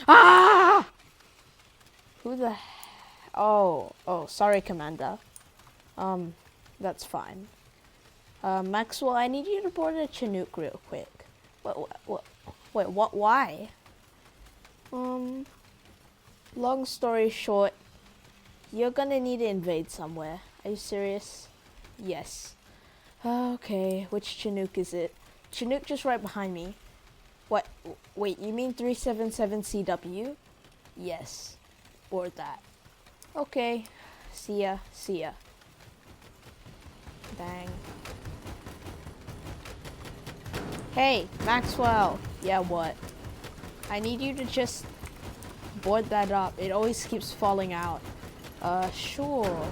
Ah! Who the... Oh, sorry, Commander. That's fine. Maxwell, I need you to board a Chinook real quick. Wait, what, why? Long story short, you're gonna need to invade somewhere. Are you serious? Yes. Okay, which Chinook is it? Chinook just right behind me. What? Wait, you mean 377 CW? Yes. Board that. Okay. See ya. Bang. Hey, Maxwell. Yeah, what? I need you to just board that up. It always keeps falling out. Sure.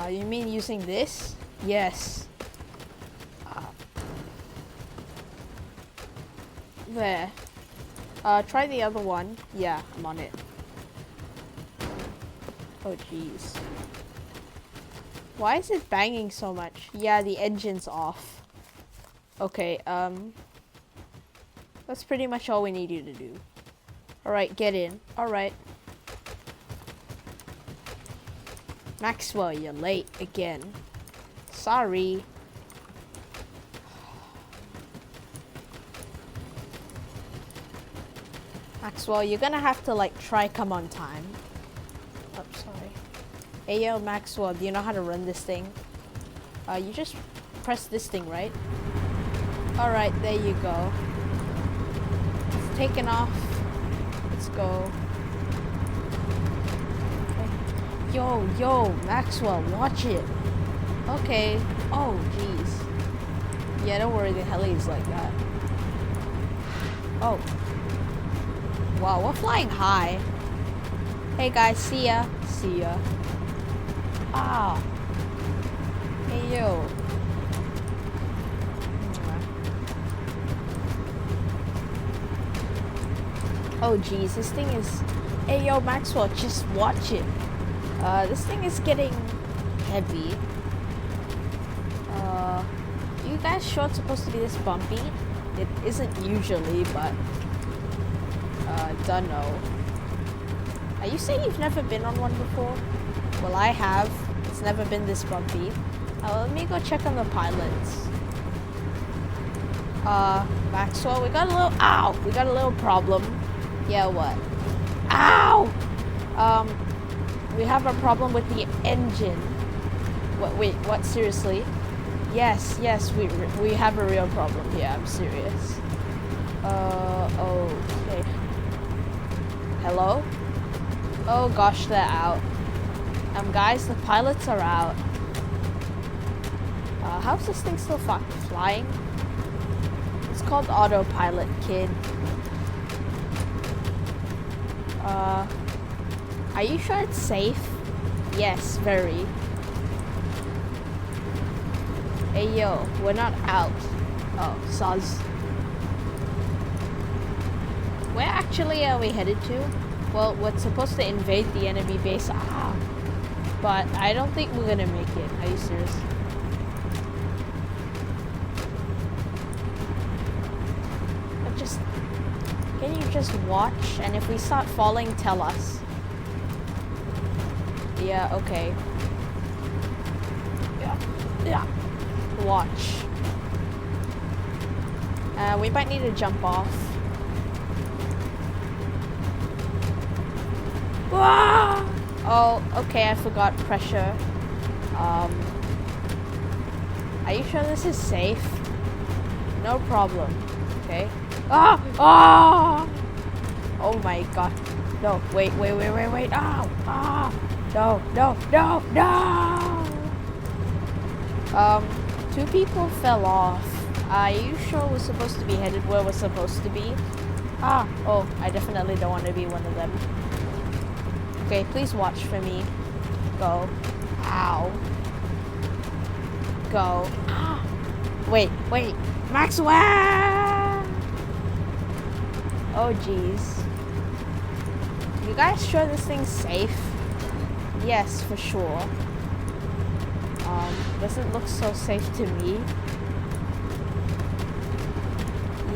You mean using this? Yes. There. Try the other one. Yeah, I'm on it. Oh, jeez. Why is it banging so much? Yeah, the engine's off. Okay, that's pretty much all we need you to do. Alright, get in. Alright. Maxwell, you're late again. Sorry. Maxwell, you're gonna have to like try come on time. Oh, sorry. Hey yo, Maxwell, do you know how to run this thing? You just press this thing, right? Alright, there you go. It's taken off. Let's go. Okay. Yo, Maxwell, watch it. Okay. Oh, jeez. Yeah, don't worry, the heli's like that. Oh. Wow, we're flying high. Hey guys, see ya. Ah. Hey yo. Oh geez, this thing is... Hey yo, Maxwell, just watch it. This thing is getting heavy. You guys sure it's supposed to be this bumpy? It isn't usually, but... don't know. Are you saying you've never been on one before? Well, I have. It's never been this bumpy. Let me go check on the pilots. Maxwell, we got a little... Ow! We got a little problem. Yeah, what? Ow! We have a problem with the engine. Wait, what? Seriously? Yes, we have a real problem. Yeah, I'm serious. Okay. Hello? Oh gosh, they're out. Guys, the pilots are out. How's this thing still flying? It's called autopilot, kid. Are you sure it's safe? Yes, very. Hey yo, we're not out. Oh, soz. Where actually are we headed to? Well, we're supposed to invade the enemy base. But I don't think we're gonna make it. Are you serious? Can you just watch? And if we start falling, tell us. Yeah, okay. Yeah. Watch. We might need to jump off. Ah! Oh, okay, I forgot pressure. Are you sure this is safe? No problem. Okay. Ah! Oh my god. No, wait. Ow! Ah! No! 2 people fell off. Are you sure we're supposed to be headed where we're supposed to be? Oh, I definitely don't want to be one of them. Okay, please watch for me. Go. Ow. Go. Wait. Maxwell! Oh, jeez. You guys sure this thing's safe? Yes, for sure. Doesn't look so safe to me.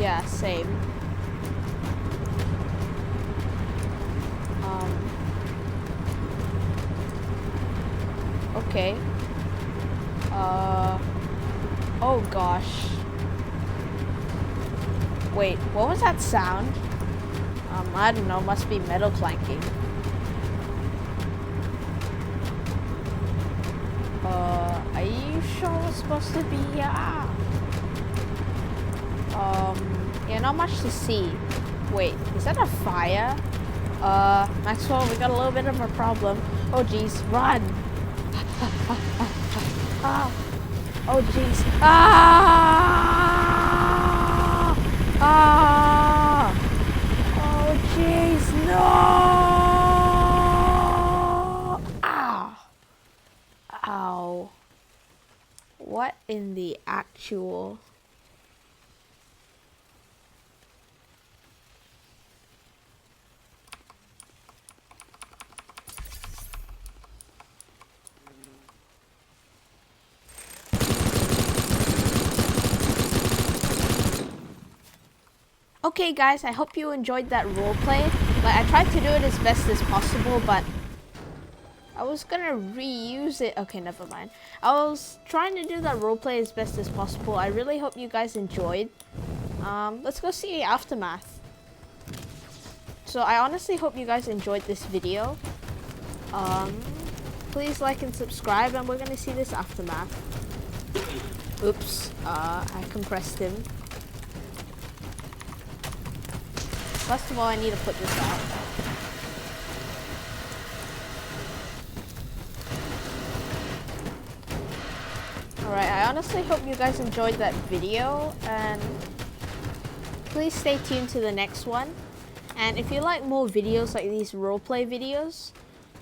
Yeah, same. Okay. Oh gosh. Wait, what was that sound? I don't know, must be metal clanking. Are you sure we're supposed to be here? Yeah, not much to see. Wait, is that a fire? Maxwell, we got a little bit of a problem. Oh jeez, run! Ah. Oh jeez. Ah! Ah! Oh jeez, no! Ow! Ow. What in the actual... Okay guys, I hope you enjoyed that roleplay. Like, I tried to do it as best as possible, but I was gonna reuse it. Okay, never mind. I was trying to do that roleplay as best as possible. I really hope you guys enjoyed. Let's go see the aftermath. So I honestly hope you guys enjoyed this video. Please like and subscribe, and we're gonna see this aftermath. Oops, I compressed him. First of all, I need to put this out. Alright, I honestly hope you guys enjoyed that video, and please stay tuned to the next one. And if you like more videos like these roleplay videos,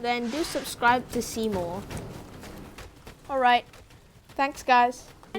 then do subscribe to see more. Alright, thanks guys.